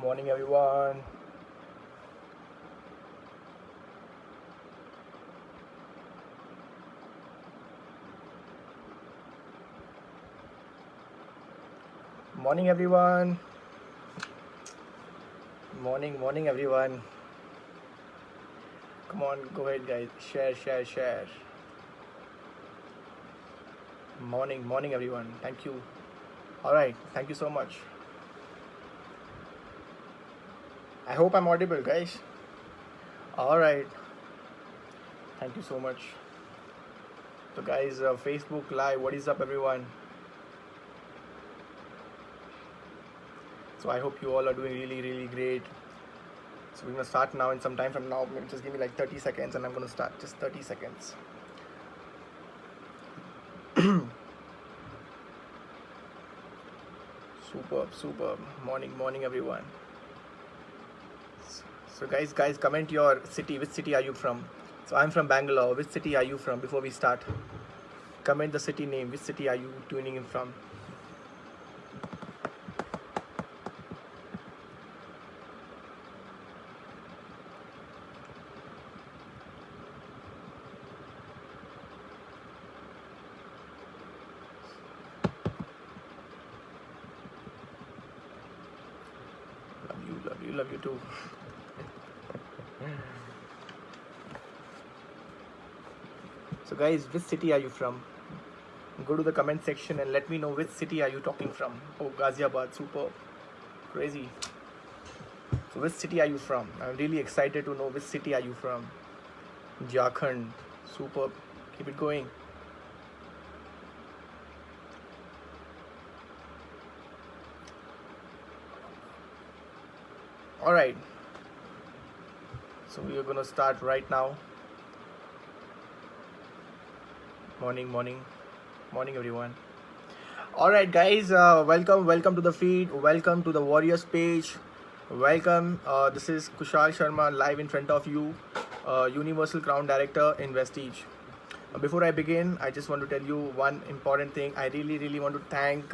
Morning, everyone. Morning, everyone. Morning, everyone. Come on, go ahead, guys. Share. Morning, everyone. Thank you. All right, thank you so much. I hope I'm audible, guys. All right, thank you so much. So, guys, Facebook Live, what is up, everyone? So, I hope you all are doing really great. So, we're gonna start now in some time from now. Just give me like 30 seconds and I'm gonna start. Just 30 seconds. Superb. Morning, everyone. So, guys, comment your city. Which city are you from? So, I'm from Bangalore. Which city are you from? Before we start, comment the city name. Which city are you tuning in from? Love you too. So, guys, which city are you from? Go to the comment section and let me know which city are you talking from. Oh, Ghaziabad, super, crazy. So, which city are you from? I'm really excited to know which city are you from. Jharkhand, super. Keep it going. All right. So we are gonna start right now. Morning, everyone. All right, guys. Welcome to the feed. Welcome to the Warriors page. Welcome. This is Kushal Sharma live in front of you, Universal Crown Director in Vestige. Before I begin, I just want to tell you one important thing. I really want to thank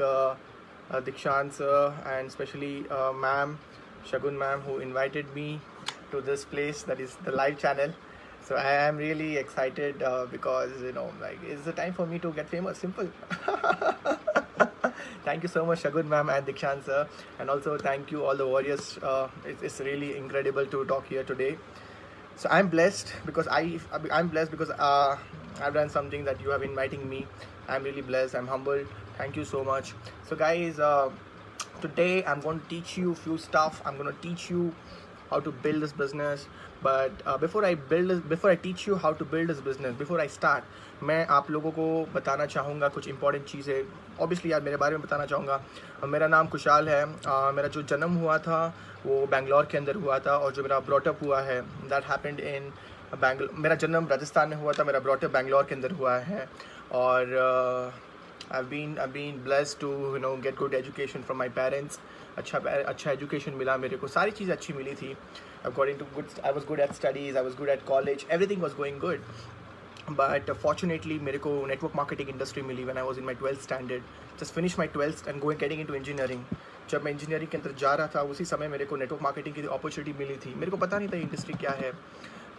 Dikshant sir and especially ma'am, Shagun ma'am, who invited me to this place, that is the live channel. So I am really excited because it's the time for me to get famous. Simple. Thank you so much, Shagun ma'am and Dikshant sir, and also thank you all the warriors. It's really incredible to talk here today. So I'm blessed because I'm blessed because I've done something that you have inviting me. I'm really blessed. I'm humbled. Thank you so much. So, guys, today I'm going to teach you a few stuff. I'm going to teach you how to build this business. But before I teach you how to build this business, before I start, मैं आप लोगों को बताना चाहूँगा कुछ important चीज़ें. Obviously यार मेरे बारे में बताना चाहूँगा. मेरा नाम कुशाल है. मेरा जो जन्म हुआ था वो बैंगलोर के अंदर हुआ था, और जो मेरा ब्रॉटअप हुआ है दैट हैपेंड इन बैंगलोर. मेरा जन्म राजस्थान में हुआ था, मेरा ब्रॉटअप बैंगलोर के अंदर हुआ है. और I've been blessed to get good education from my parents. अच्छा एजुकेशन मिला मेरे को. सारी चीज़ अच्छी मिली थी. According to I was good at studies, I was good at college, everything was going good. But fortunately मेरे को network marketing industry milli when I was in my 12th standard. Just finished my 12th and getting into engineering. जब मैं engineering के अंदर जा रहा था उसी समय मेरे को नेटवर्क मार्केटिंग की अपॉर्चुनिटी मिली थी. मेरे को पता नहीं था इंडस्ट्री क्या है,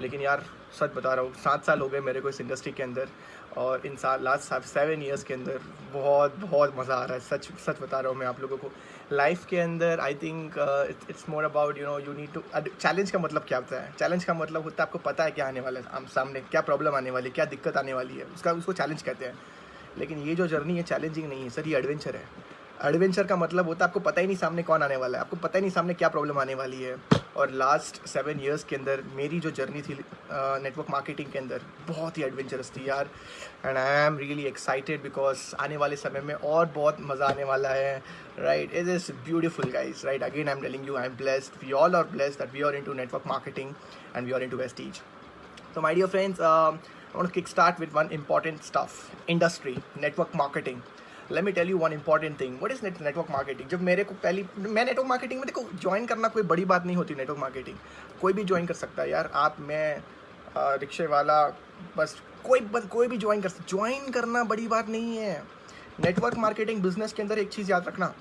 लेकिन यार सच बता रहा हूँ 7 साल हो गए मेरे को इस इंडस्ट्री के अंदर, और इन लास्ट 7 ईयर्स के अंदर बहुत मज़ा आ रहा है. सच बता रहा हूँ मैं आप लोगों को. लाइफ के अंदर I think it's more about you need to. Challenge का मतलब क्या होता है? चैलेंज का मतलब होता है आपको पता है क्या आने वाला है सामने, क्या प्रॉब्लम आने वाली है, क्या दिक्कत आने वाली है, उसको चैलेंज कहते हैं. लेकिन ये जो जर्नी है चैलेंजिंग नहीं है सर, ये एडवेंचर है. एडवेंचर का मतलब होता है आपको पता ही नहीं सामने कौन आने वाला है, आपको पता ही नहीं सामने क्या प्रॉब्लम आने वाली है. और लास्ट 7 ईयर्स के अंदर मेरी जो जर्नी थी नेटवर्क मार्केटिंग के अंदर बहुत ही एडवेंचरस थी यार. And I am really excited because आने वाले समय में और बहुत मज़ा आने वाला है. Right, it is beautiful guys. Right, again I am telling you, I am blessed, we all are blessed that we are into network marketing and we are into Vestige. So my dear friends, I want to kickstart with one important stuff. Industry, network marketing. Let me tell you one important thing. What is network marketing? जब मैं network marketing में, देखो join करना कोई बड़ी बात नहीं होती. नेटवर्क मार्केटिंग कोई भी ज्वाइन कर सकता है यार. आप, मैं, रिक्शे वाला, बस कोई भी ज्वाइन कर सकता. ज्वाइन करना बड़ी बात नहीं है. नेटवर्क मार्केटिंग बिजनेस के अंदर एक चीज़ याद रखना,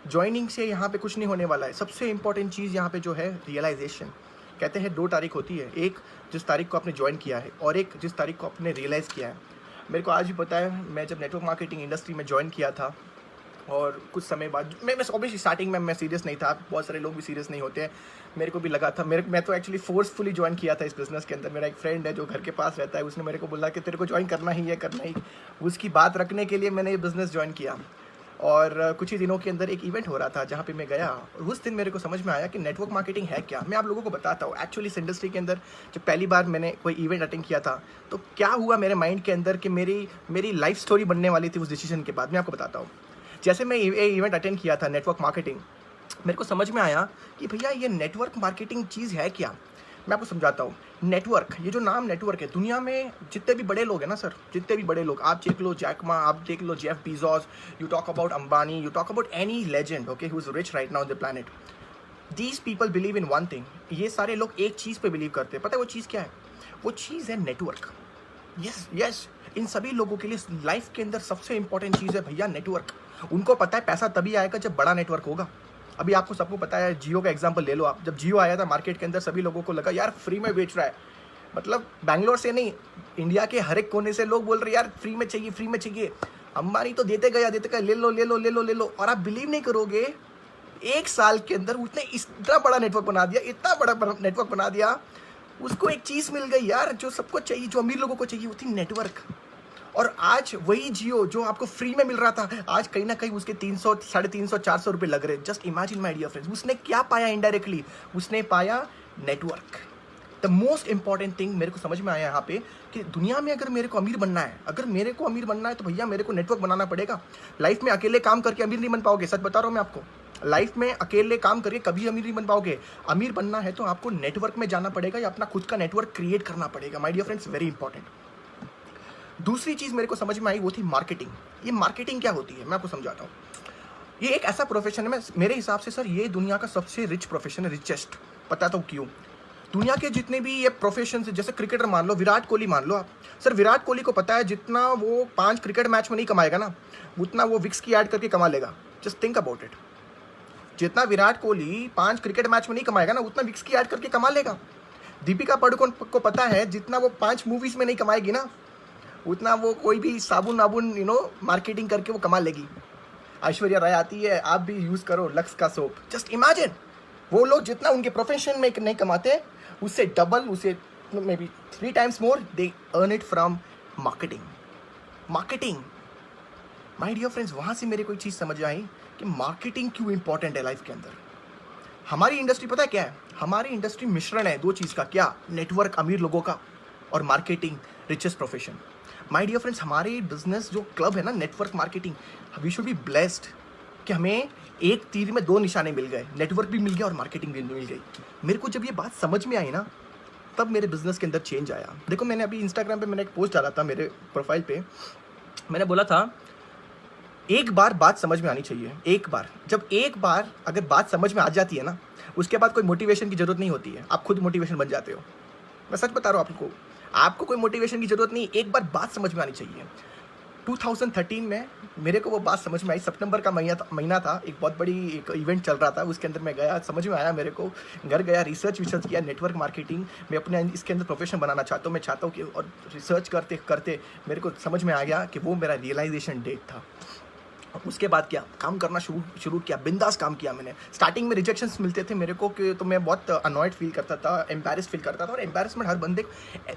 ज्वाइनिंग से यहाँ पे कुछ नहीं होने वाला है। सबसे इंपॉर्टेंट चीज़ यहाँ पे जो है रियलाइजेशन। कहते हैं 2 तारीख होती है, एक जिस तारीख को आपने ज्वाइन किया है और एक जिस तारीख को आपने रियलाइज़ किया है। मेरे को आज भी पता है, मैं जब नेटवर्क मार्केटिंग इंडस्ट्री में ज्वाइन किया था और कुछ समय बाद मैं ऑब्वियसली स्टार्टिंग में मैं सीरियस नहीं था, बहुत सारे लोग भी सीरियस नहीं होते हैं, मेरे को भी लगा था। मैं तो एक्चुअली फोर्सफुली ज्वाइन किया था इस बिज़नेस के अंदर। मेरा एक फ्रेंड है जो घर के पास रहता है, उसने मेरे को बोला कि तेरे को ज्वाइन करना ही है, करना ही। उसकी बात रखने के लिए मैंने ये बिज़नेस ज्वाइन किया और कुछ ही दिनों के अंदर एक इवेंट हो रहा था जहाँ पे मैं गया। उस दिन मेरे को समझ में आया कि नेटवर्क मार्केटिंग है क्या। मैं आप लोगों को बताता हूँ। एक्चुअली इस इंडस्ट्री के अंदर जब पहली बार मैंने कोई इवेंट अटेंड किया था तो क्या हुआ मेरे माइंड के अंदर कि मेरी लाइफ स्टोरी बनने वाली थी उस डिसीजन के बाद। मैं आपको बताता हूँ। जैसे मैं इवेंट अटेंड किया था नेटवर्क मार्केटिंग, मेरे को समझ में आया कि भैया ये नेटवर्क मार्केटिंग चीज़ है क्या। मैं आपको समझाता हूँ। नेटवर्क, ये जो नाम नेटवर्क है, दुनिया में जितने भी बड़े लोग हैं ना सर, जितने भी बड़े लोग, आप देख लो जैक मा, आप देख लो Jeff Bezos, you talk about Ambani, you talk about any legend okay who is rich right now on the planet, these people believe in one thing. ये सारे लोग एक चीज़ पे बिलीव करते हैं। पता है वो चीज़ क्या है? वो चीज़ है नेटवर्क। यस, इन सभी लोगों के लिए लाइफ के अंदर सबसे इंपॉर्टेंट चीज़ है भैया नेटवर्क। उनको पता है पैसा तभी आएगा जब बड़ा नेटवर्क होगा। अभी आपको सबको पता है, जियो का एग्जांपल ले लो आप। जब जियो आया था मार्केट के अंदर, सभी लोगों को लगा यार फ्री में बेच रहा है। मतलब बैंगलोर से नहीं, इंडिया के हर एक कोने से लोग बोल रहे यार फ्री में चाहिए, फ्री में चाहिए। अंबानी तो देते गया, ले लो ले लो ले लो ले लो। और आप बिलीव नहीं करोगे, 1 साल के अंदर उसने इतना बड़ा नेटवर्क बना दिया, इतना बड़ा नेटवर्क बना दिया। उसको एक चीज़ मिल गई यार जो सबको चाहिए, जो अमीर लोगों को चाहिए, वो थी नेटवर्क। और आज वही जियो जो आपको फ्री में मिल रहा था, आज कहीं ना कहीं उसके 300, 350, 400 रुपये लग रहे। Just imagine my dear friends, उसने क्या पाया इनडायरेक्टली? उसने पाया network. The most important thing मेरे को समझ में आया यहाँ पे कि दुनिया में अगर मेरे को अमीर बनना है, तो भैया मेरे को नेटवर्क बनाना पड़ेगा। लाइफ में अकेले काम करके अमीर नहीं बन पाओगे, सच बता रहा हूँ मैं आपको। लाइफ में अकेले काम करके कभी अमीर नहीं बन पाओगे। अमीर बनना है तो आपको नेटवर्क में जाना पड़ेगा या अपना खुद का नेटवर्क क्रिएट करना पड़ेगा। My dear friends, very important. दूसरी चीज़ मेरे को समझ में आई, वो थी मार्केटिंग। ये मार्केटिंग क्या होती है मैं आपको समझाता हूँ। ये एक ऐसा प्रोफेशन है, मेरे हिसाब से सर ये दुनिया का सबसे रिच प्रोफेशन है, रिचेस्ट। पता तो क्यों? दुनिया के जितने भी ये प्रोफेशन है, जैसे क्रिकेटर मान लो, विराट कोहली मान लो आप। सर विराट कोहली को पता है जितना वो 5 क्रिकेट मैच में नहीं कमाएगा ना, उतना वो विक्स की ऐड करके कमा लेगा। Just think about it. जितना विराट कोहली 5 क्रिकेट मैच में नहीं कमाएगा ना, उतना विक्स की ऐड करके कमा लेगा। दीपिका पादुकोण को पता है जितना वो 5 मूवीज में नहीं कमाएगी ना, उतना वो कोई भी साबुन वाबुन मार्केटिंग करके वो कमा लेगी। ऐश्वर्या राय आती है, आप भी यूज़ करो लक्स का सोप। जस्ट इमेजिन, वो लोग जितना उनके प्रोफेशन में नहीं कमाते, उससे डबल, उससे maybe 3 times more they earn it from marketing. My dear friends, वहाँ से मेरे को एक चीज़ समझ आई कि मार्केटिंग क्यों इंपॉर्टेंट है लाइफ के अंदर। हमारी इंडस्ट्री पता है क्या है? हमारी इंडस्ट्री मिश्रण है 2 चीज़ का। क्या? नेटवर्क अमीर लोगों का, और marketing richest profession. My dear friends, हमारे बिजनेस जो क्लब है ना, network marketing, we should be blessed कि हमें एक तीर में 2 निशाने मिल गए। नेटवर्क भी मिल गया और मार्केटिंग भी मिल गई। मेरे को जब ये बात समझ में आई ना, तब मेरे बिजनेस के अंदर चेंज आया। देखो, मैंने अभी इंस्टाग्राम पे मैंने एक पोस्ट डाला था मेरे प्रोफाइल पे। मैंने बोला था एक बार बात समझ में आनी चाहिए। एक बार अगर बात समझ में आ जाती है ना, उसके बाद कोई मोटिवेशन की जरूरत नहीं होती है, आप खुद मोटिवेशन बन जाते हो। मैं सच बता रहा हूँ आपको कोई मोटिवेशन की जरूरत नहीं, एक बार बात समझ में आनी चाहिए। 2013 में मेरे को वो बात समझ में आई। सितंबर का महीना था, एक बहुत बड़ी एक इवेंट चल रहा था, उसके अंदर मैं गया, समझ में आया मेरे को। घर गया, रिसर्च किया, नेटवर्क मार्केटिंग मैं अपने इसके अंदर प्रोफेशन बनाना चाहता हूँ। मैं चाहता हूँ कि, और रिसर्च करते करते मेरे को समझ में आ गया कि वो मेरा रियलाइजेशन डेट था। उसके बाद क्या काम करना शुरू किया, बिंदास काम किया मैंने। स्टार्टिंग में रिजेक्शंस मिलते थे मेरे को कि तो मैं बहुत अनॉयड फील करता था, एम्बैरेस फील करता था। और एम्बैरेसमेंट हर बंदे,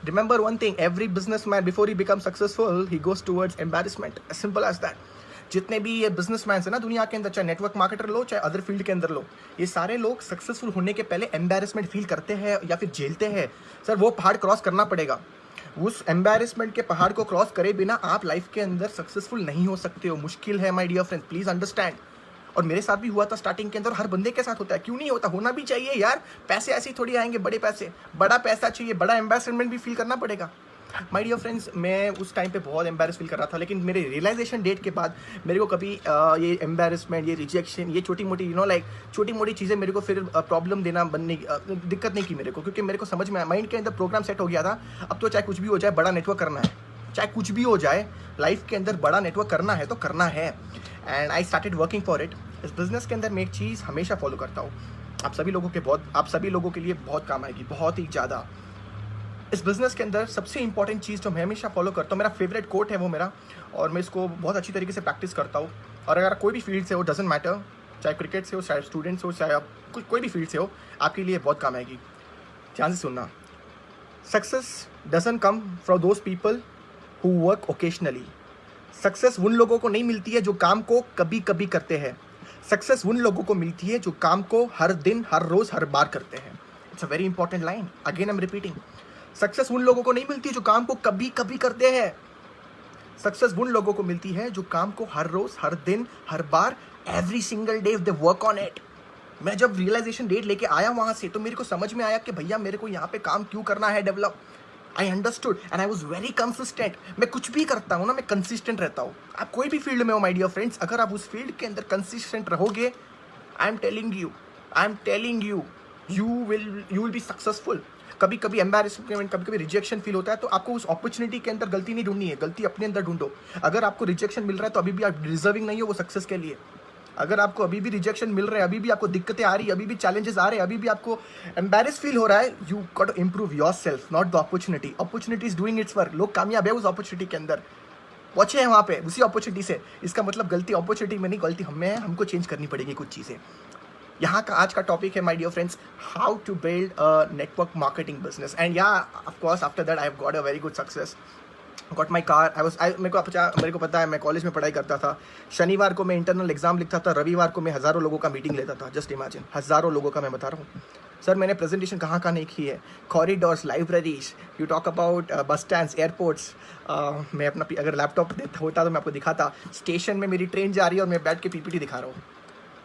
remember one thing, every businessman before he become successful he goes towards embarrassment, as simple as that. जितने भी ये बिजनेसमैन है ना दुनिया के अंदर, चाहे नेटवर्क मार्केटर लो, चाहे अदर फील्ड के अंदर लो, ये सारे लोग सक्सेसफुल होने के पहले एम्बैरेसमेंट फील करते हैं या फिर झेलते हैं। सर वो पहाड़ क्रॉस करना पड़ेगा। उस एम्बैरेसमेंट के पहाड़ को क्रॉस करे बिना आप लाइफ के अंदर सक्सेसफुल नहीं हो सकते हो। मुश्किल है my dear friends, please understand. और मेरे साथ भी हुआ था स्टार्टिंग के अंदर, हर बंदे के साथ होता है। क्यों नहीं होता? होना भी चाहिए यार। पैसे ऐसे ही थोड़ी आएंगे, बड़े पैसे, बड़ा पैसा चाहिए, बड़ा एम्बैरेसमेंट भी फील करना पड़ेगा। माय डियर फ्रेंड्स, मैं उस टाइम पे बहुत एम्बैरेस फील कर रहा था, लेकिन मेरे रियलाइजेशन डेट के बाद मेरे को कभी ये एम्बैरेसमेंट, ये रिजेक्शन, ये छोटी मोटी छोटी मोटी चीज़ें मेरे को फिर प्रॉब्लम देना दिक्कत नहीं की मेरे को, क्योंकि मेरे को समझ में माइंड के अंदर प्रोग्राम सेट हो गया था। अब तो चाहे कुछ भी हो जाए, बड़ा नेटवर्क करना है। चाहे कुछ भी हो जाए, लाइफ के अंदर बड़ा नेटवर्क करना है तो करना है। And I started working for it. इस बिज़नेस के अंदर मैं एक चीज़ हमेशा फॉलो करता हूँ, आप सभी लोगों के लिए बहुत काम आएगी, बहुत ही ज़्यादा। इस बिज़नेस के अंदर सबसे इंपॉर्टेंट चीज़ जो मैं हमेशा फॉलो करता हूँ, मेरा फेवरेट कोट है वो मेरा, और मैं इसको बहुत अच्छी तरीके से प्रैक्टिस करता हूँ। और अगर कोई भी फील्ड से हो, डजेंट मैटर, चाहे क्रिकेट से हो, चाहे स्टूडेंट्स हो, चाहे आप कोई भी फील्ड से हो, आपके लिए बहुत काम आएगी। ध्यान से सुनना, success doesn't come from those people who work occasionally. Success उन लोगों को नहीं मिलती है जो काम को कभी कभी करते हैं। सक्सेस उन लोगों को मिलती है जो काम को हर दिन, हर रोज, हर बार करते हैं। It's a very important line, again I am repeating. Success उन लोगों को नहीं मिलती जो काम को कभी कभी करते हैं। सक्सेस उन लोगों को मिलती है जो काम को हर रोज, हर दिन, हर बार, every single day they work on it. मैं जब रियलाइजेशन डेट लेके आया वहां से, तो मेरे को समझ में आया कि भैया मेरे को यहाँ पे काम क्यों करना है develop. I understood and I was very consistent. मैं कुछ भी करता हूँ ना, मैं कंसिस्टेंट रहता हूँ। आप कोई भी फील्ड में हो माय डियर फ्रेंड्स, अगर आप उस फील्ड के अंदर कंसिस्टेंट रहोगे, आई am telling you, you will be successful. कभी कभी एम्बैरेसमेंट, कभी कभी रिजेक्शन फील होता है, तो आपको उस अपॉर्चुनिटी के अंदर गलती नहीं ढूंढनी है, गलती अपने अंदर ढूंढो। अगर आपको रिजेक्शन मिल रहा है तो अभी भी आप डिजर्विंग नहीं हो वो सक्सेस के लिए। अगर आपको अभी भी रिजेक्शन मिल रहा है, अभी भी आपको दिक्कतें आ रही है, अभी भी चैलेंजेस आ रहे हैं, अभी भी आपको एम्बैरेस फील हो रहा है, you got to improve yourself, not the opportunity. Opportunity is doing its work. लोग कामयाब है उस अपॉर्चुनिटी के अंदर, पहुंचे हैं वहाँ पे उसी अपॉर्चुनिटी से। इसका मतलब गलती अपॉर्चुनिटी में नहीं, गलती हमें है, हमको चेंज करनी पड़ेगी कुछ चीज़ें। यहाँ का आज का टॉपिक है my dear friends, how to build a network marketing business. And yeah of course after that I have got a very good success, got my car. मेरे को पता है, मैं कॉलेज में पढ़ाई करता था। शनिवार को मैं इंटरनल एग्जाम लिखता था, रविवार को मैं हज़ारों लोगों का मीटिंग लेता था। जस्ट इमेजिन, हज़ारों लोगं का मैं बता रहा हूँ। सर मैंने प्रेजेंटेशन कहाँ नहीं की है, corridors, libraries, you talk about बस स्टैंड्स, एयरपोर्ट्स। मैं अपना अगर लैपटॉप होता तो मैं आपको दिखाता, स्टेशन में मेरी ट्रेन जा रही है और मैं बैठ के पीपीटी दिखा रहा हूँ।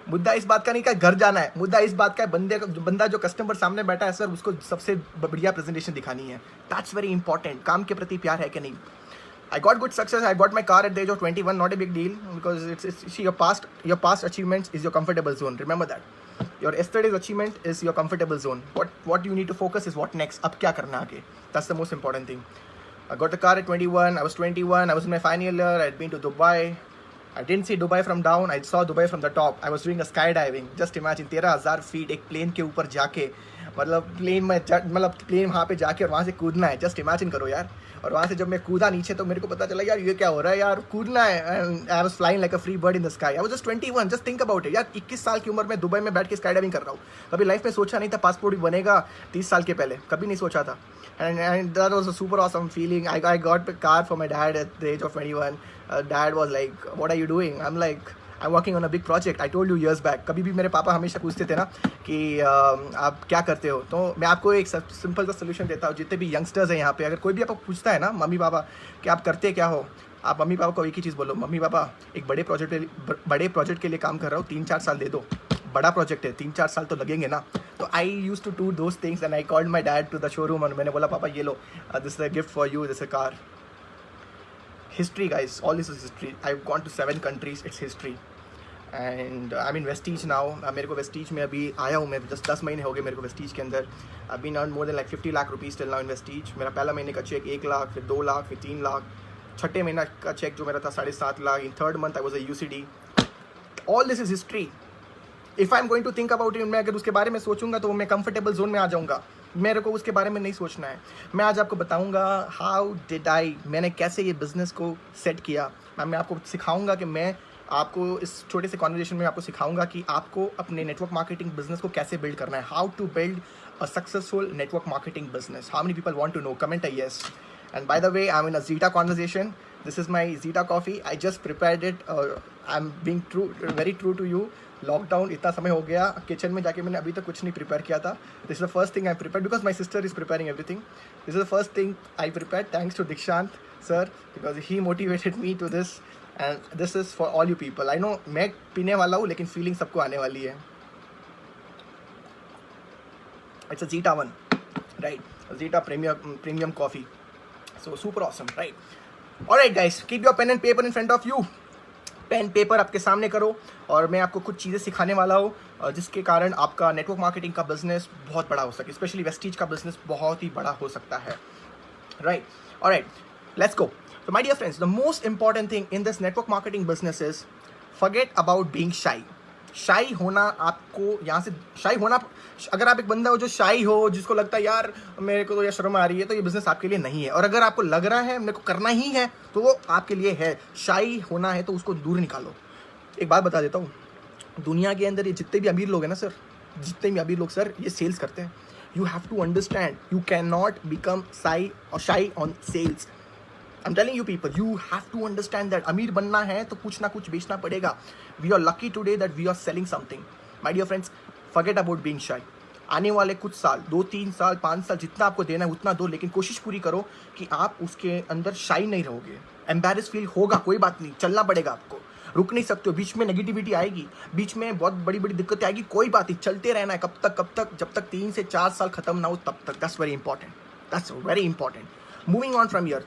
मुद्दा इस बात का नहीं कि घर जाना है, मुद्दा इस बात का है बंदा जो कस्टमर सामने बैठा है सर, उसको सबसे बढ़िया प्रेजेंटेशन दिखानी है। That's very important. काम के प्रति प्यार है कि नहीं। I got good success. I got my car at the age of 21. Not a big deal, because see, your past achievements is your comfortable zone. Remember that. Your yesterday's achievement is your comfortable zone. What you need to focus is what next. अब क्या करना आगे. That's the most important thing. I got the car at 21. I was 21. I was in my final year. I had been to Dubai. I didn't see Dubai from down. I saw Dubai from the top. I was doing a skydiving. Just imagine 13,000 feet एक plane के ऊपर जाके, plane वहाँ पे जाके और वहाँ से कूदना है। जस्ट इमेजिन करो यार। और वहाँ से जब मैं कूदा नीचे तो मेरे को पता चला यार ये क्या हो रहा है यार, कूदना है। I was flying like a free bird in the sky. I was just 21। Just think about it यार, 21 साल की उम्र में दुबई में बैठ के स्काई डाइविंग कर रहा हूँ। कभी लाइफ में सोचा नहीं था पासपोर्ट भी बनेगा 30 साल के पहले, कभी नहीं सोचा था। And that was a super awesome feeling. I got a car for my dad at the age of 21. Dad was like, what are you doing? I'm like, I'm working on a big project. I told you years back. कभी भी मेरे पापा हमेशा पूछते थे ना कि आप क्या करते हो, तो मैं आपको एक सिंपल सा सोल्यूशन देता हूँ। जितने भी यंगस्टर्स हैं यहाँ पे, अगर कोई भी आपको पूछता है ना मम्मी पापा कि आप करते क्या हो, आप मम्मी पापा को एक ही चीज़ बोलो, मम्मी पापा एक बड़े प्रोजेक्ट के लिए काम कर रहा हूँ, 3-4 साल दे दो। बड़ा प्रोजेक्ट है, 3-4 साल तो लगेंगे ना। तो I use to do those things and I called my dad to the showroom और मैंने बोला पापा ये लो, this is a gift for you, this a car. History guys, all this is history. I have gone to 7 countries, it's history. And I mean वेस्टीज now. मेरे को Vestige में अभी आया हूँ मैं, जस्ट 10 महीने हो गए मेरे को वेस्टीज के अंदर। अभी not more than like 50 lakh rupees till now in Vestige. मेरा पहला महीने का चेक 1 लाख, फिर 2 लाख, फिर 3 लाख। छठे महीना का चेक जो मेरा था 7.5 lakh. In third month I was a UCD। All this is history. If I am going to think about it, मैं अगर उसके बारे में सोचूंगा तो मैं कंफर्टेबल जोन में आ जाऊंगा। मेरे को उसके बारे में नहीं सोचना है। मैं आज आपको बताऊंगा हाउ डिड मैंने कैसे ये बिज़नेस को सेट किया। मैं आपको सिखाऊंगा कि मैं आपको इस छोटे से कॉन्वर्जेशन में आपको सिखाऊंगा कि आपको अपने नेटवर्क मार्केटिंग बिजनेस को कैसे बिल्ड करना है। How to build a successful network marketing business. How many people want to know? Comment a yes. And by the way, I'm in a Zeta conversation. This is my Zeta coffee. I just prepared it. I'm being very true to you. Lockdown इतना समय हो गया, kitchen में जाके मैंने अभी तक कुछ नहीं प्रिपेयर किया था। This is the first thing I prepare because my sister is preparing everything. This is the first thing I prepare thanks to Dikshant sir, because he motivated me to this and this is for all you people. I know मैं पीने वाला हूँ लेकिन feeling सबको आने वाली है। It's a Zeta 1, right? Zeta premium coffee. So super awesome, right? Alright guys, keep your pen and paper in front of you. Pen paper आपके सामने करो और मैं आपको कुछ चीज़ें सिखाने वाला हूँ जिसके कारण आपका नेटवर्क मार्केटिंग का बिजनेस बहुत बड़ा हो सके, स्पेशली वेस्टीज का बिजनेस बहुत ही बड़ा हो सकता है, right? Alright, let's go. So my dear friends, the most important thing in this network marketing business is forget about being shy. शाई होना आपको यहाँ से शाई होना, अगर आप एक बंदा हो जो शाई हो, जिसको लगता है यार मेरे को तो यार शर्म आ रही है, तो ये बिजनेस आपके लिए नहीं है। और अगर आपको लग रहा है मेरे को करना ही है, तो वो आपके लिए है। शाई होना है तो उसको दूर निकालो। एक बात बता देता हूँ, दुनिया के अंदर ये जितने भी अमीर लोग हैं ना सर, जितने भी अमीर लोग सर ये सेल्स करते हैं। You have to understand, you can not become shy on sales. I'm telling you people, you have to understand that अमीर बनना है तो कुछ ना कुछ बेचना पड़ेगा। We are lucky today that we are selling something. My dear friends, forget about being shy. आने वाले कुछ साल, 2-3 साल 5 साल जितना आपको देना है उतना दो, लेकिन कोशिश पूरी करो कि आप उसके अंदर शाई नहीं रहोगे। एम्बेरस फील होगा, कोई बात नहीं, चलना पड़ेगा आपको, रुक नहीं सकते हो। बीच में नेगेटिविटी आएगी, बीच में बहुत बड़ी बड़ी दिक्कतें आएगी, कोई बात नहीं, चलते रहना है। कब तक, जब तक 3 से 4 साल खत्म ना हो तब तक। That's very important. That's very important. Moving on from here,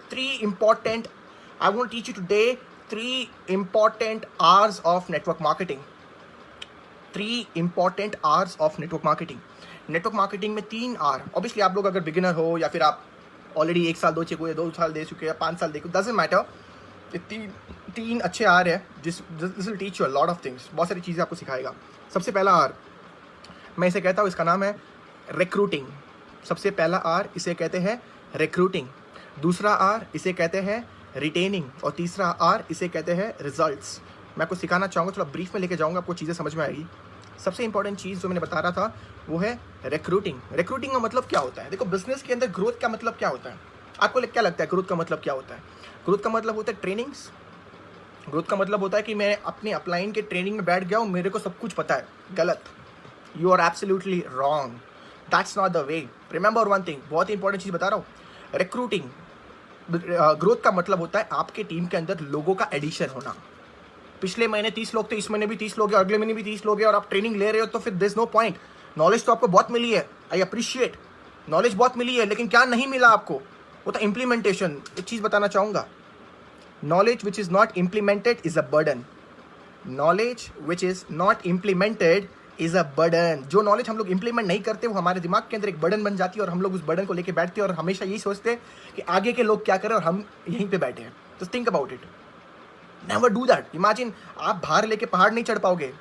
I want to teach you today 3 important hours of network marketing. 3 important hours of network marketing. Network marketing में 3 आर। ऑब्वियसली आप लोग अगर बिगिनर हो या फिर आप already 1 साल 2 साल दे चुके हैं, 5 साल दे, डजंट मैटर। ये 3 अच्छे आर है, this will teach you a lot of things. बहुत सारी चीज़ें आपको सिखाएगा। सबसे पहला आर मैं इसे कहता हूँ, इसका नाम है रिक्रूटिंग। सबसे पहला आर इसे कहते हैं रिक्रूटिंग। दूसरा आर इसे कहते हैं रिटेनिंग, और तीसरा आर इसे कहते हैं रिजल्ट्स। मैं आपको सिखाना चाहूँगा, थोड़ा ब्रीफ में लेके जाऊँगा, आपको चीज़ें समझ में आएगी। सबसे इंपॉर्टेंट चीज़ जो मैंने बता रहा था वो है रिक्रूटिंग। रिक्रूटिंग का मतलब क्या होता है? देखो, बिजनेस के अंदर ग्रोथ का मतलब क्या होता है? आपको क्या लगता है ग्रोथ का मतलब क्या होता है? ग्रोथ का मतलब होता है ट्रेनिंग्स। ग्रोथ का मतलब होता है कि मैं अपने अपलाइन के ट्रेनिंग में बैठ गया हूँ, मेरे को सब कुछ पता है। गलत, you are absolutely wrong, that's not the way. Remember one thing, बहुत ही इंपॉर्टेंट चीज़ बता रहा हूँ। रिक्रूटिंग, ग्रोथ का मतलब होता है आपके टीम के अंदर लोगों का एडिशन होना। पिछले महीने 30 लोग थे, इस महीने भी 30 लोग हैं, अगले महीने भी 30 लोग हैं, और आप ट्रेनिंग ले रहे हो, तो फिर there is no point. Knowledge तो आपको बहुत मिली है, आई अप्रिशिएट, नॉलेज बहुत मिली है, लेकिन क्या नहीं मिला आपको? वो तो इम्प्लीमेंटेशन। एक चीज़ बताना चाहूँगा, knowledge which is not implemented is a burden. Knowledge which is not implemented is a burden. जो नॉलेज हम लोग इंप्लीमेंट नहीं करते वो हमारे दिमाग के अंदर एक बर्डन बन जाती है, और हम लोग उस बर्डन को लेके बैठते हैं और हमेशा यही सोचते हैं कि आगे के लोग क्या करें और हम यहीं पे बैठे हैं। तो think about it, never do that. Imagine आप भार लेके पहाड़ नहीं चढ़ पाओगे,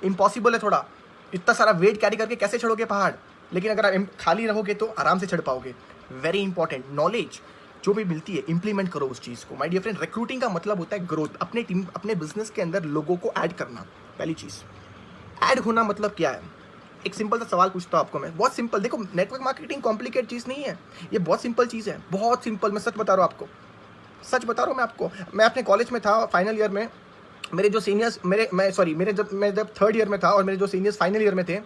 इम्पॉसिबल है। थोड़ा इतना सारा वेट कैरी करके कैसे चढ़ोगे पहाड़? लेकिन अगर आप खाली रहोगे तो आराम से चढ़ पाओगे। वेरी इंपॉर्टेंट, नॉलेज जो भी मिलती है इंप्लीमेंट करो उस चीज़ को। माय डियर फ्रेंड, रिक्रूटिंग का मतलब होता है ग्रोथ, अपने टीम अपने बिजनेस के अंदर लोगों को ऐड करना। पहली चीज़, ऐड होना मतलब क्या है? एक सिंपल सा सवाल पूछता हूँ आपको मैं, बहुत सिंपल। देखो, नेटवर्क मार्केटिंग कॉम्प्लिकेट चीज़ नहीं है, ये बहुत सिंपल चीज़ है, बहुत सिंपल। मैं सच बता रहा हूँ आपको, सच बता रहा हूँ मैं आपको। मैं अपने कॉलेज में था, फाइनल ईयर में, मेरे जो सीनियर्स मैं जब 3rd ईयर में था, और मेरे जो सीनियर्स फाइनल ईयर में थे,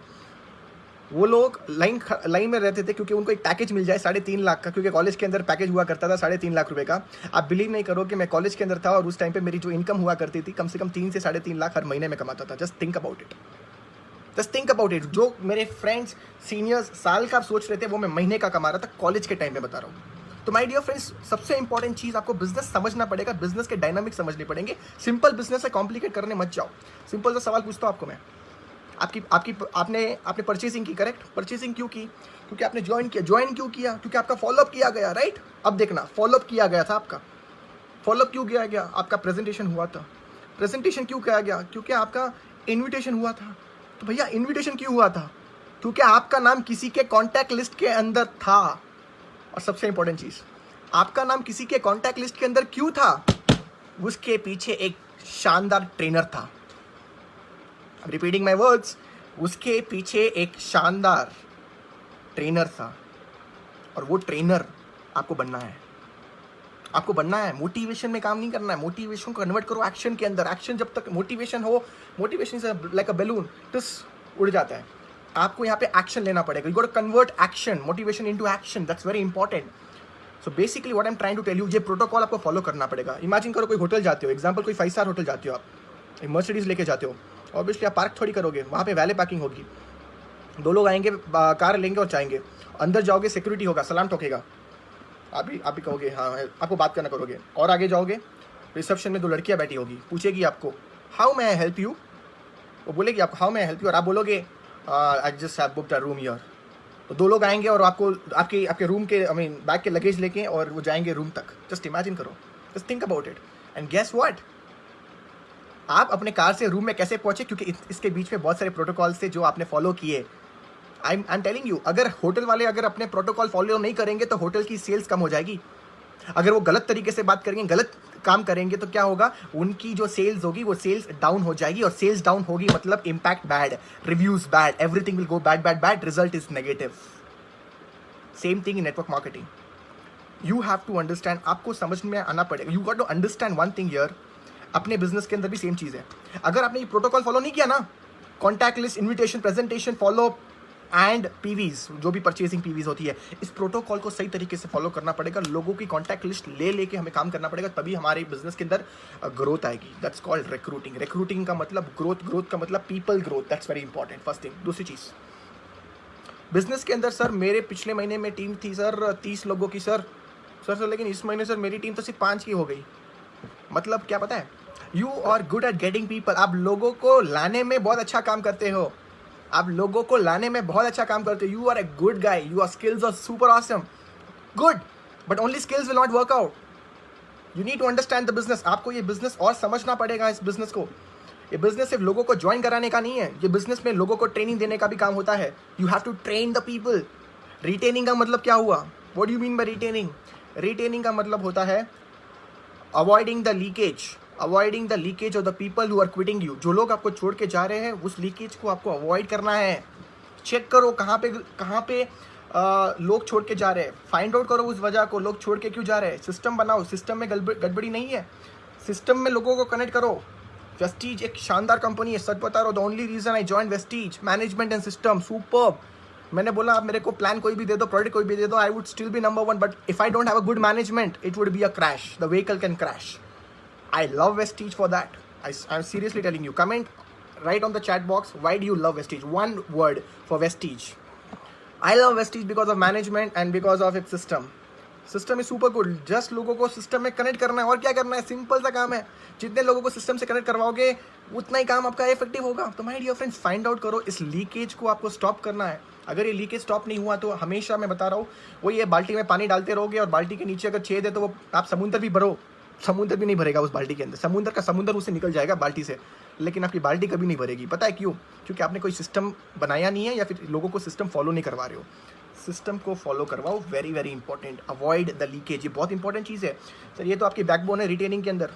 वो लोग लाइन में रहते थे क्योंकि उनको एक पैकेज मिल जाए 3.5 लाख का, क्योंकि कॉलेज के अंदर पैकेज हुआ करता था 3.5 लाख रुपए का। आप बिलीव नहीं करो कि मैं कॉलेज के अंदर था और उस टाइम पे मेरी जो इनकम हुआ करती थी, कम से कम 3 से 3.5 लाख हर महीने में कमाता था। Just think about it, just think about it. जो मेरे फ्रेंड्स सीनियर्स साल का सोच रहे थे, वो मैं महीने का कमा रहा था कॉलेज के टाइम में, बता रहा हूँ। तो माय डियर फ्रेंड्स, सबसे इंपॉर्टेंट चीज़, आपको बिजनेस समझना पड़ेगा, बिजनेस के डायनामिक्स समझने पड़ेंगे। सिंपल बिजनेस है, कॉम्प्लिकेट करने मत जाओ। सिंपल सा सवाल पूछता हूँ आपको मैं, आपने परचेसिंग की, करेक्ट? परचेसिंग क्यों की? क्योंकि आपने ज्वाइन क्यों किया? क्योंकि आपका फॉलोअप किया गया, राइट? अब देखना, फॉलोअप किया गया था आपका। फॉलोअप क्यों किया गया? आपका प्रेजेंटेशन हुआ था। प्रेजेंटेशन क्यों किया गया? क्योंकि आपका इन्विटेशन हुआ था। तो भैया, इन्विटेशन क्यों हुआ था? क्योंकि आपका नाम किसी के कॉन्टैक्ट लिस्ट के अंदर था। और सबसे इंपॉर्टेंट चीज़, आपका नाम किसी के कॉन्टैक्ट लिस्ट के अंदर क्यों था? उसके पीछे एक शानदार ट्रेनर था। रिपीटिंग माई वर्ड्स, उसके पीछे एक शानदार ट्रेनर था, और वो ट्रेनर आपको बनना है। आपको बनना है, मोटिवेशन में काम नहीं करना है। मोटिवेशन को कन्वर्ट करो एक्शन के अंदर। एक्शन जब तक मोटिवेशन हो, motivation is like a balloon, टस उड़ जाता है। आपको यहाँ पे एक्शन लेना पड़ेगा। You got to convert action, motivation into action, that's very important. So basically what I am trying to tell you, ये प्रोटोकॉल आपको फॉलो करना पड़ेगा। इमेजिन करो कोई होटल जाते हो, एग्जाम्पल कोई 5 स्टार होटल जाते हो, आप मर्सिडीज लेके जाते हो, ऑब्वियसली आप पार्क थोड़ी करोगे, वहाँ पे वैले पार्किंग होगी। 2 लोग आएंगे, कार लेंगे और जाएंगे, अंदर जाओगे, सिक्योरिटी होगा, सलाम ठोकेगा, आप भी कहोगे हाँ, आपको बात करना करोगे। और आगे जाओगे, रिसेप्शन में 2 लड़कियाँ बैठी होगी, पूछेगी आपको how may I help you, वो बोलेगी आपको how may I help you, और आप बोलोगे I just have booked a room here. तो 2 लोग आएंगे और आपको आपके रूम के बैग के लगेज लेके, और वो जाएंगे रूम तक। जस्ट इमेजिन करो, just think about it, and guess what, आप अपने कार से रूम में कैसे पहुंचे, क्योंकि इसके बीच में बहुत सारे प्रोटोकॉल थे जो आपने फॉलो किए। आई एम टेलिंग यू, अगर होटल वाले अगर अपने प्रोटोकॉल फॉलो नहीं करेंगे तो होटल की सेल्स कम हो जाएगी। अगर वो गलत तरीके से बात करेंगे, गलत काम करेंगे, तो क्या होगा, उनकी जो सेल्स होगी वो सेल्स डाउन हो जाएगी, और सेल्स डाउन होगी मतलब impact bad, reviews bad, everything will go bad bad bad, result is negative. Same thing in network marketing. You have to understand, आपको समझ में आना पड़ेगा। You got to understand one thing here. अपने business के अंदर भी सेम चीज़ है। अगर आपने ये प्रोटोकॉल फॉलो नहीं किया ना, contact list, invitation, presentation, follow and PVs, जो भी परचेसिंग पीवीज होती है, इस प्रोटोकॉल को सही तरीके से फॉलो करना पड़ेगा। लोगों की कॉन्टैक्ट लिस्ट ले लेके हमें काम करना पड़ेगा, तभी हमारे बिजनेस के अंदर ग्रोथ आएगी। That's called recruiting. रिक्रूटिंग का मतलब ग्रोथ, ग्रोथ का मतलब people growth. That's very important, first thing. दूसरी चीज़, बिजनेस के अंदर सर मेरे पिछले महीने में टीम थी सर 30 लोगों की सर, लेकिन इस महीने सर मेरी टीम तो सिर्फ 5 की हो गई। मतलब क्या पता है, you are good at getting people. आप लोगों को लाने में बहुत अच्छा काम करते हो, आप लोगों को लाने में बहुत अच्छा काम करते हो। You are a good guy, you are skills are super awesome, good, but only skills will not work out. You need to understand the business. आपको ये बिजनेस और समझना पड़ेगा। इस बिजनेस को, ये बिजनेस सिर्फ लोगों को ज्वाइन कराने का नहीं है, ये बिजनेस में लोगों को ट्रेनिंग देने का भी काम होता है। You have to train the people. Retaining का मतलब क्या हुआ? What do you mean by retaining? Retaining का मतलब होता है avoiding the leakage, avoiding the leakage of the people who are quitting you. जो लोग आपको छोड़ के जा रहे हैं, उस लीकेज को आपको अवॉइड करना है। चेक करो कहाँ पे लोग छोड़ के जा रहे हैं, फाइंड आउट करो उस वजह को, लोग छोड़ के क्यों जा रहे हैं। सिस्टम बनाओ, सिस्टम में गड़बड़ी नहीं है, सिस्टम में लोगों को कनेक्ट करो। वेस्टीज एक शानदार कंपनी है, सच बता रहा हूँ। The only reason I join Vestige, management and system superb. मैंने बोला आप मेरे को प्लान कोई भी दे दो, प्रोडक्ट कोई भी दे दो, I would still be number 1, but if I don't have a good management it would be a crash, the vehicle can crash. I love Vestige for that. I'm seriously telling you. Comment right on the chat box. Why do you love Vestige? One word for Vestige. I love Vestige because of management and because of its system. System is super good. Just लोगों को system में connect करना है, और क्या करना है, simple सा काम है। जितने लोगों को system से connect करवाओगे उतना ही काम आपका effective होगा। तो my dear friends, find out करो, इस लीकेज को आपको stop करना है। अगर ये लीकेज स्टॉप नहीं हुआ तो हमेशा मैं बता रहा हूँ, वो ये बाल्टी में पानी डालते रहोगे और बाल्टी के नीचे अगर छेद है तो वो आप समुद्र भी भरो, समुद्र भी नहीं भरेगा उस बाल्टी के अंदर। समुद्र का समुद्र उससे निकल जाएगा बाल्टी से, लेकिन आपकी बाल्टी कभी नहीं भरेगी। पता है क्यों? क्योंकि आपने कोई सिस्टम बनाया नहीं है, या फिर लोगों को सिस्टम फॉलो नहीं करवा रहे हो। सिस्टम को फॉलो करवाओ, very very important. Avoid the leakage, ये बहुत इंपॉर्टेंट चीज़ है सर। ये तो आपकी बैकबोन है रिटेनिंग के अंदर।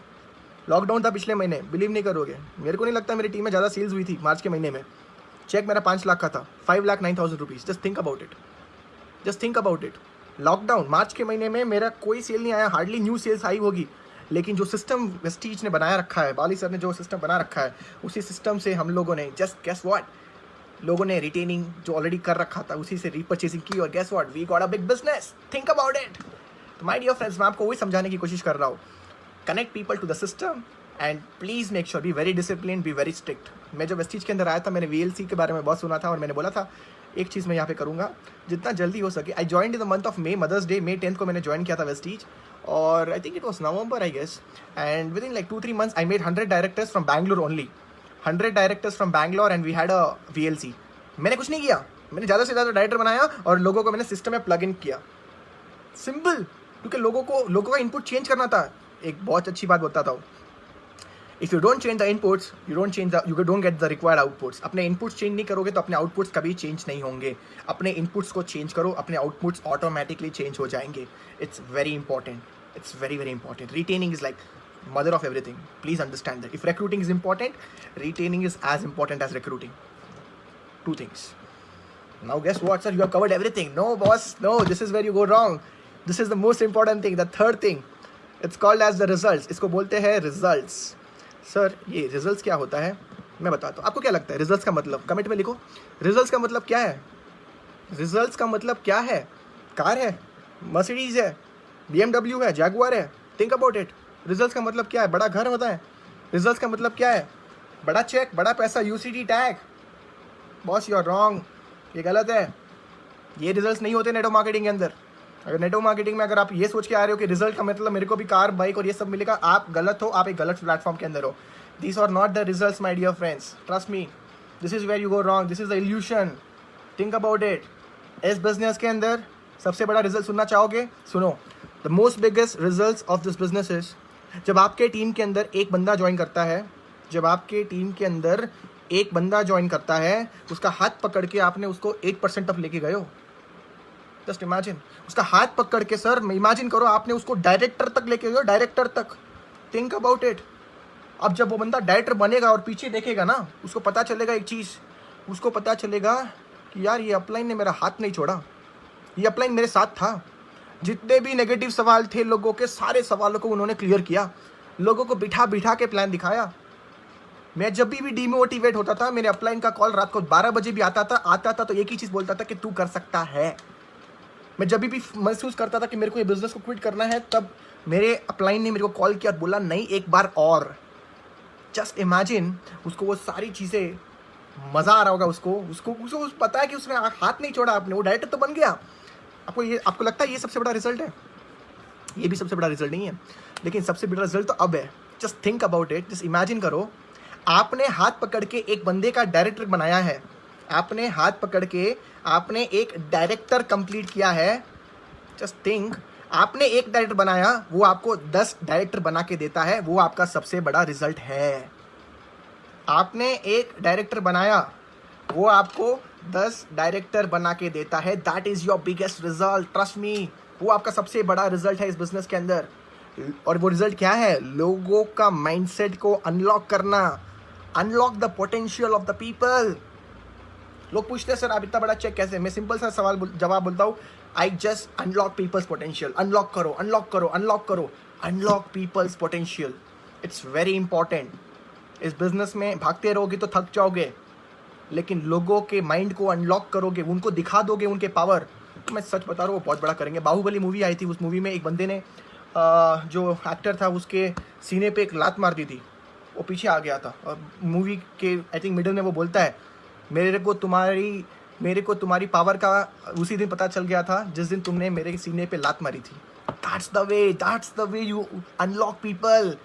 लॉकडाउन था पिछले महीने, बिलीव नहीं करोगे, मेरे को नहीं लगता मेरी टीम में ज़्यादा सेल्स हुई थी मार्च के महीने में। चेक मेरा 5 लाख का था, 5,09,000 rupees. Just think about it, just think about it. Lockdown March के महीने में मेरा कोई सेल नहीं आया, हार्डली न्यू सेल्स आई होगी, लेकिन जो सिस्टम वेस्टीज ने बनाया रखा है, बाली सर ने जो सिस्टम बना रखा है, उसी सिस्टम से हम लोगों ने जस्ट गेस व्हाट, लोगों ने रिटेनिंग जो ऑलरेडी कर रखा था उसी से रीपर्चेसिंग की, और guess what, we got a big business. Think about it. तो माय डियर फ्रेंड्स, मैं आपको वही समझाने की कोशिश कर रहा हूँ, connect people to the system and please make sure, be very discipline, be very strict. मैं जब वेस्टीज के अंदर आया था, मैंने VLC के बारे में बहुत सुना था, और मैंने बोला था एक चीज़ मैं यहाँ पे करूँगा जितना जल्दी हो सके। I join in the month of May, mother's day, May 10 को मैंने ज्वाइन किया था वेस्टीज, और I think it was November I guess, and within like 2-3 months I made 100 directors from Bangalore only, 100 directors from Bangalore, and we had a VLC। मैंने कुछ नहीं किया, मैंने ज़्यादा से ज़्यादा डायरेक्टर बनाया और लोगों को मैंने सिस्टम में प्लग इन किया। सिंपल, क्योंकि लोगों का इनपुट चेंज करना था। एक बहुत अच्छी बात बताता हूँ, if you don't change the inputs, you don't get the required outputs. अपने इनपुट्स चेंज नहीं करोगे तो अपने आउटपुट्स कभी चेंज नहीं होंगे। अपने इनपुट्स को चेंज करो, अपने आउटपुट्स ऑटोमेटिकली चेंज हो जाएंगे। It's very important, it's very very important. Retaining is like mother of everything. Please understand that. If recruiting is important, retaining is as important as recruiting. 2 things. Now guess what, sir? You have covered everything. No, boss. No, this is where you go wrong. This is the most important thing. The third thing, it's called as the results. इसको बोलते हैं results. Sir, ये results क्या होता है मैं बताता हूँ। आपको क्या लगता है results का मतलब? कमेंट में लिखो। results का मतलब क्या है? results का मतलब क्या है? कार है, Mercedes है, BMW है, Jaguar है। Think about it. रिजल्ट्स का मतलब क्या है? बड़ा घर होता है। रिजल्ट्स का मतलब क्या है? बड़ा चेक, बड़ा पैसा, UCD tag. Boss you are wrong, ये गलत है। ये रिजल्ट्स नहीं होते नेटवर्क मार्केटिंग के अंदर। अगर नेटवर्क मार्केटिंग में अगर आप ये सोच के आ रहे हो कि रिजल्ट का मतलब मेरे को भी कार, बाइक और ये सब मिलेगा, आप गलत हो, आप एक गलत प्लेटफॉर्म के अंदर हो। This are not the results my dear friends, trust me, this is where you go wrong, this is the illusion. Think about it. इस बिजनेस के अंदर सबसे बड़ा रिजल्ट सुनना चाहोगे? सुनो, the most biggest result of this business is जब आपके टीम के अंदर एक बंदा ज्वाइन करता है जब आपके टीम के अंदर एक बंदा ज्वाइन करता है, उसका हाथ पकड़ के आपने उसको 8% तक लेके गए हो। जस्ट इमेजिन, उसका हाथ पकड़ के, सर इमेजिन करो आपने उसको डायरेक्टर तक लेके गए हो, डायरेक्टर तक। Think about it. अब जब वो बंदा डायरेक्टर बनेगा और पीछे देखेगा ना, उसको पता चलेगा एक चीज़, उसको पता चलेगा कि यार ये अपलाइन ने मेरा हाथ नहीं छोड़ा, ये अपलाइन मेरे साथ था। जितने भी नेगेटिव सवाल थे लोगों के, सारे सवालों को उन्होंने क्लियर किया, लोगों को बिठा बिठा के प्लान दिखाया। मैं जब भी डिमोटिवेट होता था, मेरे अपलाइन का कॉल रात को 12 बजे भी आता था तो एक ही चीज़ बोलता था कि तू कर सकता है। मैं जब भी महसूस करता था कि मेरे को ये बिजनेस को क्विट करना है, तब मेरे अपलाइन ने मेरे को कॉल किया और बोला नहीं, एक बार और। जस्ट इमेजिन, उसको वो सारी चीज़ें, मज़ा आ रहा होगा उसको पता है कि उसने हाथ नहीं छोड़ा आपने, वो डायरेक्टर तो बन गया। आपको लगता है ये सबसे बड़ा रिजल्ट है? ये भी सबसे बड़ा रिजल्ट नहीं है, लेकिन सबसे बड़ा रिजल्ट तो अब है। Just think about it. Just imagine करो, आपने हाथ पकड़ के एक बंदे का डायरेक्टर बनाया है, आपने हाथ पकड़ के आपने एक डायरेक्टर कंप्लीट किया है। जस्ट थिंक, आपने एक डायरेक्टर बनाया, वो आपको 10 डायरेक्टर बना के देता है, वो आपका सबसे बड़ा रिजल्ट है। आपने एक डायरेक्टर बनाया, वो आपको 10 डायरेक्टर बना के देता है। That is your biggest result, trust me. वो आपका सबसे बड़ा रिजल्ट है इस बिजनेस के अंदर। और वो रिजल्ट क्या है? लोगों का माइंडसेट को अनलॉक करना, unlock the potential of the people. लोग पूछते हैं सर आप इतना बड़ा चेक कैसे? मैं सिंपल सा सवाल जवाब बोलता हूँ, I just unlock people's potential. Unlock करो, अनलॉक करो, अनलॉक करो, unlock people's potential. It's very important. इस बिजनेस में भागते रहोगे तो थक जाओगे, लेकिन लोगों के माइंड को अनलॉक करोगे, उनको दिखा दोगे उनके पावर, तो मैं सच बता रहा हूँ वो बहुत बड़ा करेंगे। बाहुबली मूवी आई थी, उस मूवी में एक बंदे ने जो एक्टर था उसके सीने पे एक लात मार दी थी, वो पीछे आ गया था। और मूवी के आई थिंक मिडिल में वो बोलता है, मेरे को तुम्हारी पावर का उसी दिन पता चल गया था जिस दिन तुमने मेरे सीने पे लात मारी थी। That's the way you unlock people.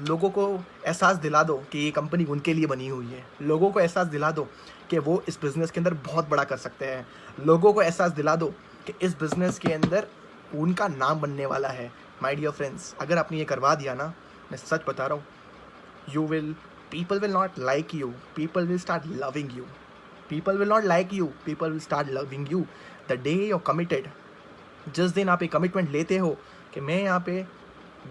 लोगों को एहसास दिला दो कि ये कंपनी उनके लिए बनी हुई है। लोगों को एहसास दिला दो कि वो इस बिज़नेस के अंदर बहुत बड़ा कर सकते हैं। लोगों को एहसास दिला दो कि इस बिज़नेस के अंदर उनका नाम बनने वाला है। माय डियर फ्रेंड्स, अगर आपने ये करवा दिया ना, मैं सच बता रहा हूँ, people will not like you, people will start loving you. People will not like you, people will start loving you the day you're committed. जिस दिन आप एक कमिटमेंट लेते हो कि मैं यहाँ पे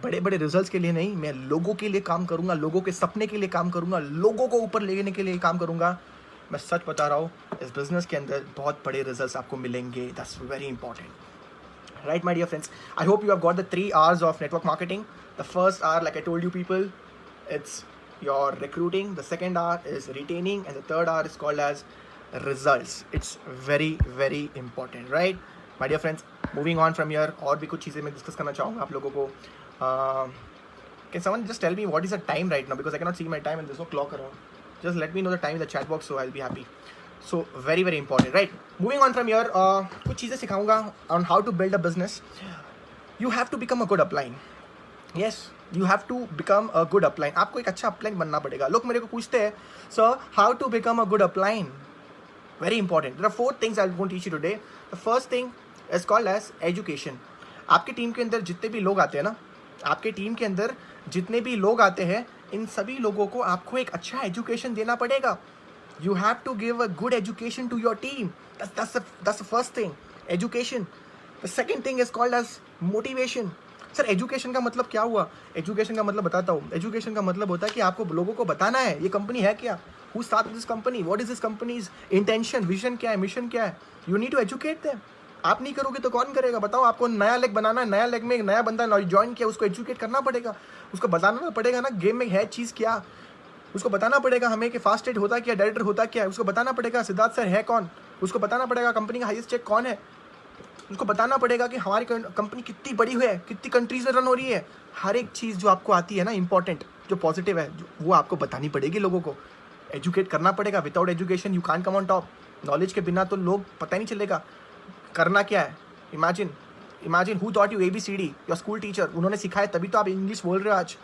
बड़े बड़े रिजल्ट्स के लिए नहीं, मैं लोगों के लिए काम करूँगा, लोगों के सपने के लिए काम करूँगा, लोगों को ऊपर लेने के लिए काम करूँगा, मैं सच बता रहा हूँ इस बिज़नेस के अंदर बहुत बड़े रिजल्ट्स आपको मिलेंगे। That's very important, right my dear friends? I hope you have got the 3 hours of network marketing. The first hour, like I told you people, it's your recruiting. The second hour is retaining, and the third hour is called as results. It's very very important, right my dear friends? Moving on from here, और भी कुछ चीज़ें मैं discuss करना चाहूँगा आप लोगों को। Can someone just tell me what is the time right now, because I cannot see my time and there's no clock around. Just let me know the time in the chat box, so I'll be happy. So very very important, right? Moving on from here, कुछ चीज़ें सिखाऊंगा on how to build a business. You have to become a good upline. Yes, you have to become a good upline. आपको एक अच्छा upline बनना पड़ेगा। लोग मेरे को पूछते हैं, sir, how to become a good upline? Very important. There are 4 things I want to teach you today. The first thing is called as education. आपके टीम के अंदर जितने भी लोग आते हैं ना, आपके टीम के अंदर जितने भी लोग आते हैं, इन सभी लोगों को आपको एक अच्छा एजुकेशन देना पड़ेगा. You have to give a good education to your team. That's the first thing. Education. The second thing is called as motivation. Sir education का मतलब क्या हुआ? एजुकेशन का मतलब बताता हूँ. एजुकेशन का मतलब होता है कि आपको लोगों को बताना है ये कंपनी है क्या, who started this company, what is this company's intention, vision क्या है, मिशन क्या है. You need to educate them. आप नहीं करोगे तो कौन करेगा? बताओ. आपको नया लेग बनाना है, नया लेग में एक नया बंदा ज्वाइन किया, उसको एजुकेट करना पड़ेगा, उसको बताना पड़ेगा ना गेम में है चीज़ क्या, उसको बताना पड़ेगा हमें कि फास्ट एड होता क्या, डायरेक्टर होता क्या है, उसको बताना पड़ेगा सिद्धार्थ सर है कौन, उसको बताना पड़ेगा कंपनी का हाईएस्ट चेक कौन है, उसको बताना पड़ेगा कि हमारी कंपनी कितनी बड़ी है, कितनी कंट्रीज में रन हो रही है. हर एक चीज़ जो आपको आती है ना इंपॉर्टेंट, जो पॉजिटिव है, वो आपको बतानी पड़ेगी लोगों को. एजुकेट करना पड़ेगा. Without education you can't come on top. Knowledge के बिना तो लोग पता नहीं चलेगा करना क्या है. Imagine who taught you ABCD, your school teacher, उन्होंने सिखाया तभी तो आप इंग्लिश बोल रहे हो आज.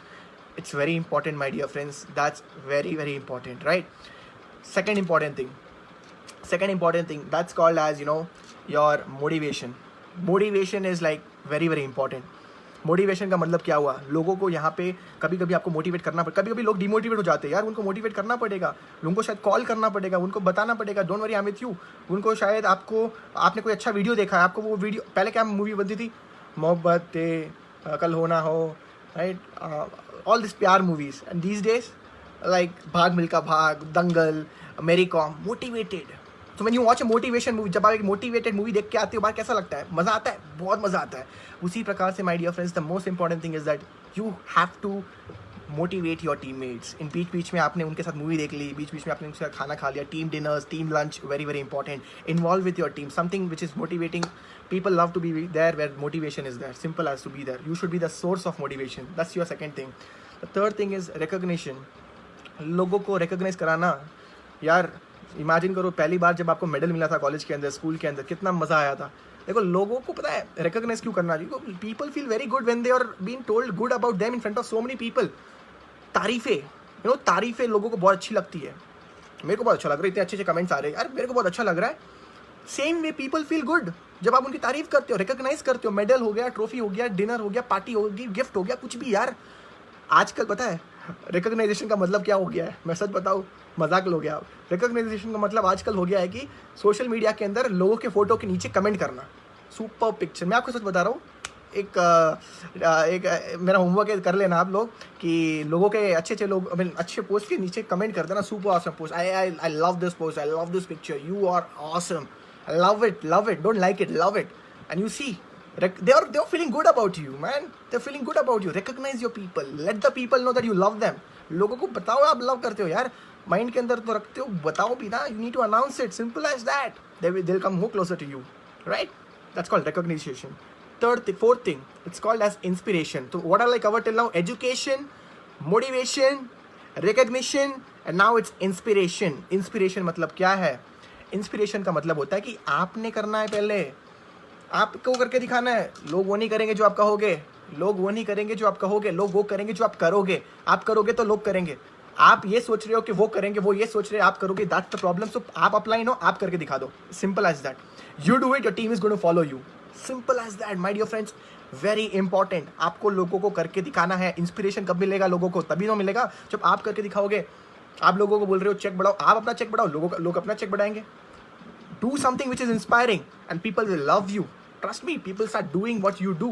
It's very important, my dear friends. That's very, very important, right? Second important thing, that's called as, your motivation. Motivation is like very, very important. Motivation का मतलब क्या हुआ, लोगों को यहाँ पे कभी कभी आपको मोटिवेट करना पड़ेगा, कभी कभी लोग डिमोटिवेट हो जाते हैं यार, उनको मोटिवेट करना पड़ेगा, उनको शायद कॉल करना पड़ेगा, उनको बताना पड़ेगा don't worry I am with you. उनको शायद आपने कोई अच्छा वीडियो देखा है, आपको वो वीडियो, पहले क्या मूवी बनती थी, मोहब्बत कल होना हो, राइट, ऑल दिस प्यार movies, and these days like भाग मिल्खा भाग, दंगल, मेरी कॉम, मोटिवेटेड। तो when you watch a motivation movie, जब आप एक मोटिवेटेड मूवी देख के आते हो बाहर, कैसा लगता है, मज़ा आता है, बहुत मज़ा आता है। उसी प्रकार से my dear friends, the most important thing is that you have to motivate your teammates. इन बीच में आपने उनके साथ मूवी देख ली, बीच में आपने उनके साथ खाना खा लिया, team dinners, team lunch, very very important. Involve with your team, something which is motivating. People love to be there where motivation is there. Simple as to be there. You should be the source of motivation. That's your second thing. The third thing is recognition. लोगों को recognize कराना, यार imagine करो पहली बार जब आपको medal मिला था कॉलेज के अंदर, स्कूल के अंदर, कितना मज़ा आया था। देखो लोगों को पता है रिकॉग्नाइज क्यों करना चाहिए। People feel very good when they are being told good about them in front of so many people. तारीफें तारीफें लोगों को बहुत अच्छी लगती है। मेरे को बहुत अच्छा लग रहा है, इतने अच्छे अच्छे कमेंट्स आ रहे हैं, यार मेरे को बहुत अच्छा लग रहा है। Same way people feel good जब आप उनकी तारीफ करते हो, रिकॉग्नाइज करते हो। मेडल हो गया, ट्रॉफी हो गया, डिनर हो गया, पार्टी होगी, गिफ्ट हो गया, कुछ भी यार। आजकल पता है रिकॉग्नाइजेशन का मतलब क्या हो गया है, मैं सच बताऊँ, मजाक लोगे आप। रिकॉग्नाइजेशन का मतलब आजकल हो गया है कि सोशल मीडिया के अंदर लोगों के फोटो के नीचे कमेंट करना, सुपर पिक्चर। मैं आपको सच बता रहा हूँ, एक मेरा होमवर्क है, कर लेना आप लोग, कि लोगों के अच्छे लोग अच्छे पोस्ट के नीचे कमेंट कर देना, super awesome post, I love this post, I love this picture, you are awesome, love it, don't like it, love it. And you see, they're feeling good about you, man. They're feeling good about you. Recognize your people. Let the people know that you love them. लोगों को बताओ आप love करते हो यार, mind के अंदर तो रखते हो, बताओ भी ना। You need to announce it, simple as that. They'll come more closer to you, right? That's called recognition. Fourth thing, it's called as inspiration. So what all I covered till now, education, motivation, recognition, and now it's inspiration. Inspiration मतलब क्या है? Inspiration का मतलब होता है कि आपने करना है, पहले आपको करके दिखाना है। लोग वो नहीं करेंगे जो आप कहोगे, लोग वो नहीं करेंगे जो आप कहोगे, लोग वो करेंगे जो आप करोगे। आप करोगे तो लोग करेंगे। आप ये सोच रहे हो कि वो करेंगे, वो ये सोच रहे हैं आप करोगे, दैट्स द प्रॉब्लम। सो आप अपलाइन हो, आप करके दिखा दो, simple as that. You do it, your team is going to follow you, simple as that my dear friends. Very important, आपको लोगों को करके दिखाना है। इंस्पिरेशन कब मिलेगा लोगों को? तभी तो मिलेगा जब आप करके दिखाओगे। आप लोगों को बोल रहे हो चेक बढ़ाओ, आप अपना चेक बढ़ाओ, लोग अपना चेक बढ़ाएंगे। Do something which is inspiring and people will love you. Trust me, people start doing what you do.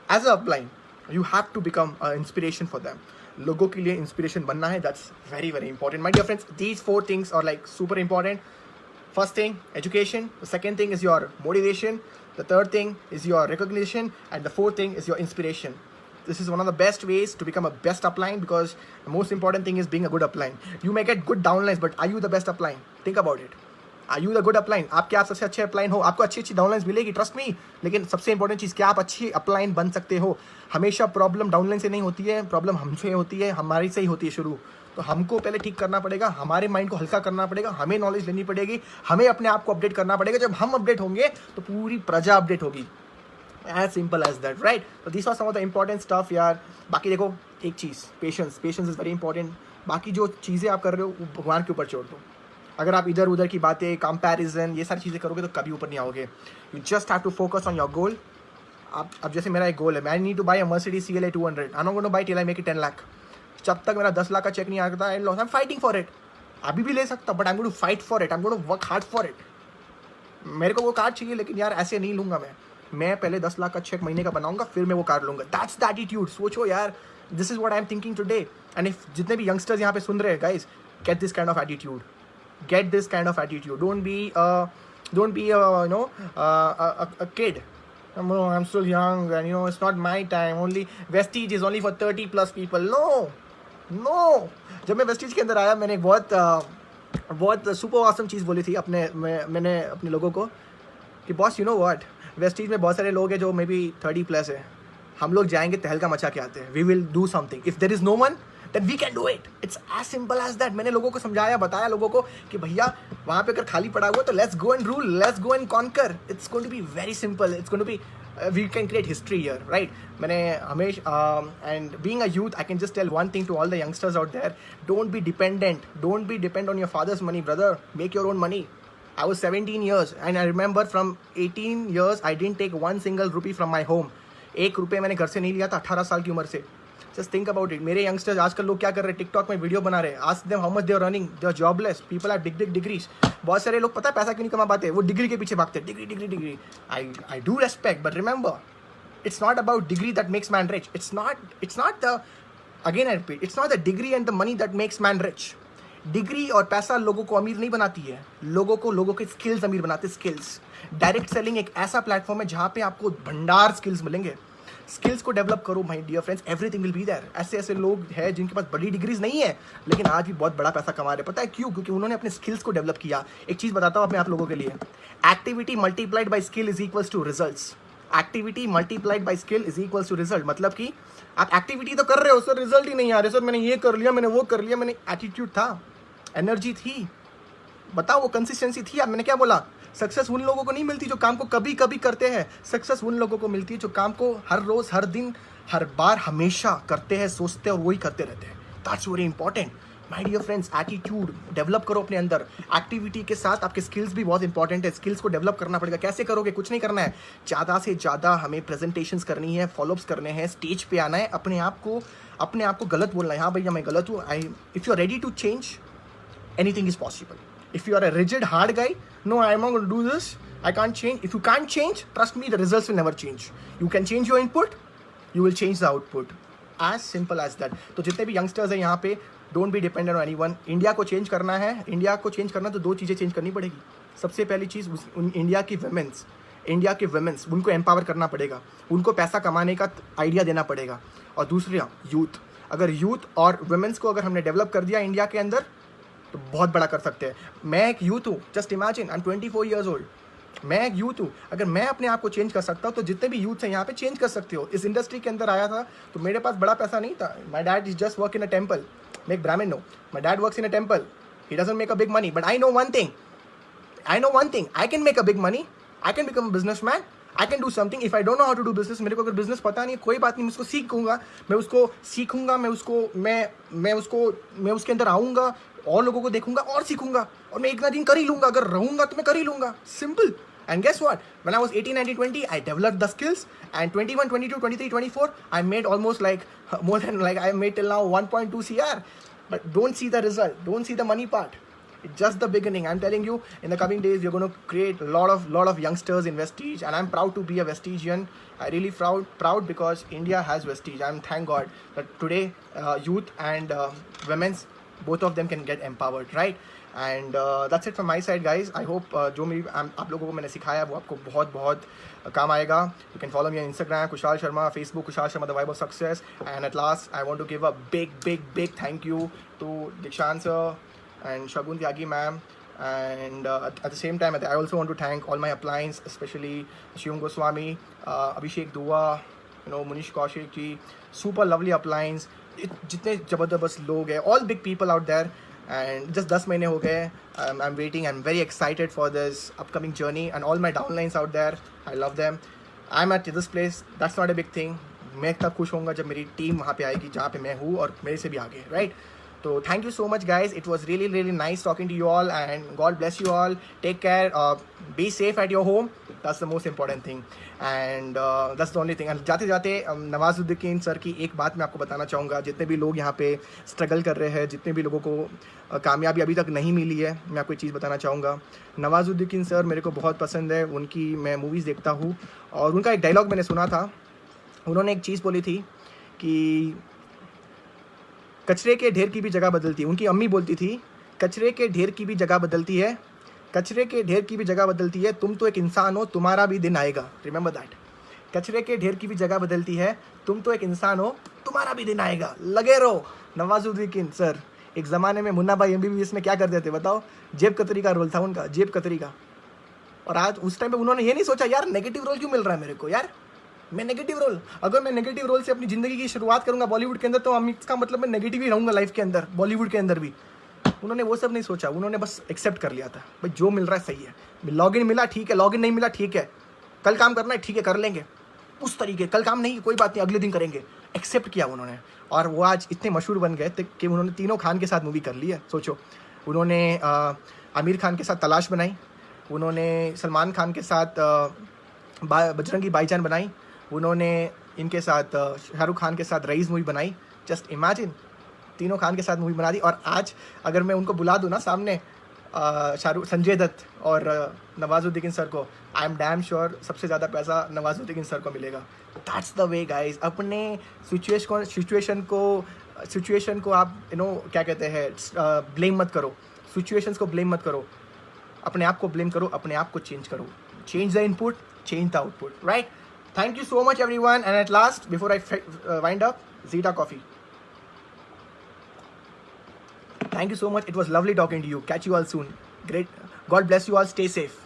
As a upline, you have to become an inspiration for them. लोगों के लिए inspiration बनना है, that's very very important. My dear friends, these 4 things are like super important. First thing, education. The second thing is your motivation. The third thing is your recognition. And the fourth thing is your inspiration. This is one of the best ways to become a best upline, because the most important thing is being a good upline. You may get good downlines, but are you the best upline? Think about it. Are you the good upline? आप क्या सबसे अच्छे upline हो? आपको अच्छी अच्छी downlines मिलेगी, trust me. लेकिन सबसे इंपॉर्टेंट चीज़, क्या आप अच्छी अपलाइन बन सकते हो? हमेशा प्रॉब्लम डाउनलाइन से नहीं होती है, प्रॉब्लम हमसे होती है, हमारी से ही होती है शुरू। तो हमको पहले ठीक करना पड़ेगा, हमारे माइंड को हल्का करना पड़ेगा, हमें नॉलेज लेनी पड़ेगी, हमें अपने आप को अपडेट करना पड़ेगा। जब हम अपडेट होंगे तो पूरी प्रजा अपडेट होगी। As simple as that, right? तो this was some of the important stuff यार। बाकी देखो एक चीज़, पेशेंस इज़ वेरी इंपॉर्टेंट। बाकी जो चीज़ें आप कर रहे हो वो भगवान के ऊपर छोड़ दो। अगर आप इधर उधर की बातें, कंपैरिजन, ये सारी चीज़ें करोगे तो कभी ऊपर नहीं आओगे। You just have to focus on your goal. अब जैसे मेरा एक गोल है, I need to buy a Mercedes CLA 200। I am not going to buy till I make it 10 lakh. जब तक मेरा 10 लाख का चेक नहीं आता, I am fighting for it. अभी भी ले सकता, but I am going to fight for it, I am going to work hard for it. मेरे को वो कार चाहिए, लेकिन यार ऐसे नहीं लूँगा मैं पहले 10 लाख का चेक महीने का बनाऊंगा, फिर मैं वो कार लूँगा। That's the attitude. सोचो यार, this is what I am thinking today. And if जितने भी यंगस्टर्स यहाँ पे सुन रहे हैं, guys, get this kind of attitude. Get this kind of attitude. Don't be a kid. I'm still young, and it's not my time. Only Vestige is only for 30 plus people. No. जब मैं Vestige के अंदर आया, मैंने एक बहुत super awesome चीज़ बोली थी मैंने अपने लोगों को कि boss, you know what, Vestige में बहुत सारे लोग हैं जो मे बी 30 प्लस है। हम लोग जाएंगे, तहलका मचा के आते हैं। We will do something. If there is no one, then we can do it. It's as simple as that. मैंने लोगों को समझाया, बताया लोगों को कि भैया वहाँ पे अगर खाली पड़ा हुआ तो let's go and rule, let's go and conquer. It's going to be very simple. It's going to be we can create history here, right? मैंने हमेशा and being a youth, I can just tell one thing to all the youngsters out there: don't be dependent. Don't be dependent on your father's money, brother. Make your own money. I was 17 years, and I remember from 18 years, I didn't take one single rupee from my home. ₹1 मैंने घर से नहीं लिया था 18 साल की उम्र से। Just think about it. मेरे यंगस्टर्स आजकल लोग क्या कर रहे हैं, टिकटॉक में वीडियो बना रहे हैं। Ask them how much they are earning, they are jobless, people are big degrees. बहुत सारे लोग पता है पैसा क्यों नहीं कमा पाते, वो डिग्री के पीछे भागते हैं, degree degree degree. I do respect, but remember it's not about degree that makes man rich. It's not the, again I repeat, it's not the degree and the money that makes man rich. Degree और पैसा लोगों को अमीर नहीं बनाती है, लोगों के स्किल्स अमीर बनाते हैं। स्किल्स, डायरेक्ट सेलिंग एक ऐसा प्लेटफॉर्म है जहाँ पे आपको भंडार स्किल्स मिलेंगे। स्किल्स को डेवलप करो my dear friends, everything will be there. ऐसे लोग हैं जिनके पास बड़ी डिग्रीज नहीं है लेकिन आज भी बहुत बड़ा पैसा कमा रहे हैं। पता है क्यों? क्योंकि उन्होंने अपने स्किल्स को डेवलप किया। एक चीज़ बताता हूँ अपने आप लोगों के लिए, activity multiplied by skill is equals to results. Activity multiplied by skill is equals to result. मतलब कि आप एक्टिविटी तो कर रहे हो सर, रिजल्ट ही नहीं आ रहे सर, मैंने ये कर लिया, मैंने वो कर लिया, मैंने एटीट्यूड था, एनर्जी थी, बताओ वो कंसिस्टेंसी थी। अब मैंने क्या बोला, सक्सेस उन लोगों को नहीं मिलती जो काम को कभी कभी करते हैं, सक्सेस उन लोगों को मिलती है जो काम को हर रोज, हर दिन, हर बार, हमेशा करते हैं, सोचते हैं और वही करते रहते हैं। That's very important my dear friends. Attitude develop करो अपने अंदर। एक्टिविटी के साथ आपके स्किल्स भी बहुत इंपॉर्टेंट है, स्किल्स को डेवलप करना पड़ेगा। कैसे करोगे? कुछ नहीं करना है, ज़्यादा से ज़्यादा हमें प्रेजेंटेशंस करनी है, फॉलोअप्स करने हैं, स्टेज पे आना है, अपने आप को गलत बोलना है, हाँ भैया मैं गलत हूँ। If you are ready to change, anything is possible. If you are a rigid, hard guy, no, I'm not going to do this, I can't change. If you can't change, trust me, the results will never change. You can change your input, you will change the output. As simple as that. तो जितने भी youngsters हैं यहाँ पे, don't be dependent on anyone. India को change करना है, India को चेंज करना तो 2 चीज़ें चेंज करनी पड़ेगी। सबसे पहली चीज़, इंडिया के वुमेन्स उनको एम्पावर करना पड़ेगा, उनको पैसा कमाने का आइडिया देना पड़ेगा। और दूसरा यूथ, अगर यूथ और वुमेन्स को अगर हमने डेवलप कर दिया इंडिया के अंदर तो बहुत बड़ा कर सकते हैं। मैं एक यूथ हूँ, just imagine, I am 24 years old, मैं एक यूथ हूँ। अगर मैं अपने आप को चेंज कर सकता हूँ तो जितने भी यूथ हैं यहाँ पे चेंज कर सकते हो। इस इंडस्ट्री के अंदर आया था तो मेरे पास बड़ा पैसा नहीं था। My dad is just work in a temple, मैं एक ब्राह्मण हूँ, my dad works in a temple, he doesn't make a big money, but I know one thing, I can make a big money, I can become a businessman, I can do something. If I don't know how to do business, मेरे को अगर business पता नहीं, कोई बात नहीं, मैं उसको सीखूंगा, मैं उसके अंदर आऊँगा और लोगों को देखूंगा और सीखूंगा और मैं एक ना दिन कर ही लूंगा। अगर रहूंगा तो मैं कर ही लूंगा, simple. And guess what? When I was 18, 19, 20, I developed the skills. And 21, 22, 23, 24, I made almost like more than like I made till now 1.2 CR. But don't see the result. Don't see the money part. It's just the beginning. I'm telling you, in the coming days, you're going to create a lot of youngsters in Vestige. And I'm proud to be a Vestigian. I really proud because India has Vestige. I'm thank God that today youth and women's, both of them can get empowered, right? And that's it from my side, guys. I hope जो मेरी आप लोगों को मैंने सिखाया वो आपको बहुत बहुत काम आएगा. You can follow me on Instagram, Kushal Sharma, Facebook, Kushal Sharma, The Vibe of Success. And at last, I want to give a big thank you to Dikshant sir and Shagun Tyagi ma'am. And at the same time, I also want to thank all my appliance, especially Shivam Goswami, Abhishek Dua, Munish Kaushik ji, super lovely appliance. जितने जबरदस्त लोग हैं, all big people out there. And just 10 महीने हो गए. I'm waiting. I'm very excited for this upcoming journey and all my downlines out there. I love them. I'm at this place. That's not a big thing. मैं तब खुश होऊंगा जब मेरी team वहाँ पे आएगी जहाँ पे मैं हूँ और मेरे से भी आगे, right? So thank you so much, guys. It was really nice talking to you all, and God bless you all. Take care. Be safe at your home. That's the most important thing, and that's the only thing. And जाते जाते Nawazuddin sir की एक बात मैं आपको बताना चाहूँगा. जितने भी लोग यहाँ पे स्ट्रगल कर रहे हैं, जितने भी लोगों को कामयाबी अभी तक नहीं मिली है, मैं आपको एक चीज़ बताना चाहूँगा. नवाजुद्दीन सर मेरे को बहुत पसंद है. उनकी मैं मूवीज़ देखता हूँ और उनका एक डायलॉग मैंने सुना था. उन्होंने एक चीज़ बोली थी कि कचरे के ढेर की भी जगह बदलती है. उनकी अम्मी बोलती थी कचरे के ढेर की भी जगह बदलती है, कचरे के ढेर की भी जगह बदलती है, तुम तो एक इंसान हो, तुम्हारा भी दिन आएगा. Remember that. कचरे के ढेर की भी जगह बदलती है, तुम तो एक इंसान हो, तुम्हारा भी दिन आएगा. लगे रहो. नवाजुद्दीन सर एक ज़माने में मुन्ना भाई MBBS में क्या करते थे बताओ? जेब कतरी का रोल था उनका, जेब कतरी का. और आज उस टाइम पे उन्होंने ये नहीं सोचा यार नेगेटिव रोल क्यों मिल रहा है मेरे को, यार मैं नेगेटिव रोल, अगर मैं नेगेटिव रोल से अपनी ज़िंदगी की शुरुआत करूंगा बॉलीवुड के अंदर तो इसका मतलब मैं नेगेटिव ही रहूँगा लाइफ के अंदर, बॉलीवुड के अंदर भी. उन्होंने वो सब नहीं सोचा. उन्होंने बस एक्सेप्ट कर लिया था भाई जो मिल रहा है सही है. लॉगिन मिला ठीक है, लॉगिन नहीं मिला ठीक है, कल काम करना है ठीक है कर लेंगे उस तरीके. कल काम नहीं कोई बात नहीं अगले दिन करेंगे. एक्सेप्ट किया उन्होंने और वो आज इतने मशहूर बन गए कि उन्होंने तीनों खान के साथ मूवी कर ली है. सोचो, उन्होंने आमिर खान के साथ तलाश बनाई, उन्होंने सलमान खान के साथ बजरंगी भाईजान बनाई, उन्होंने इनके साथ शाहरुख खान के साथ रईस मूवी बनाई. जस्ट इमेजिन, तीनों खान के साथ मूवी बना दी. और आज अगर मैं उनको बुला दूँ ना सामने, शाहरुख, संजय दत्त और नवाजुद्दीन सर को, आई एम डैम श्योर सबसे ज़्यादा पैसा नवाजुद्दीन सर को मिलेगा. That's the way guys. अपने सिचुएशन को आप क्या कहते हैं, ब्लेम मत करो. सिचुएशंस को ब्लेम मत करो, अपने आप को ब्लेम करो, अपने आप को चेंज करो. Change the input, change the output, right? Thank you so much everyone, and at last, before I wind up, Zeta Coffee. Thank you so much. It was lovely talking to you. Catch you all soon. Great. God bless you all. Stay safe.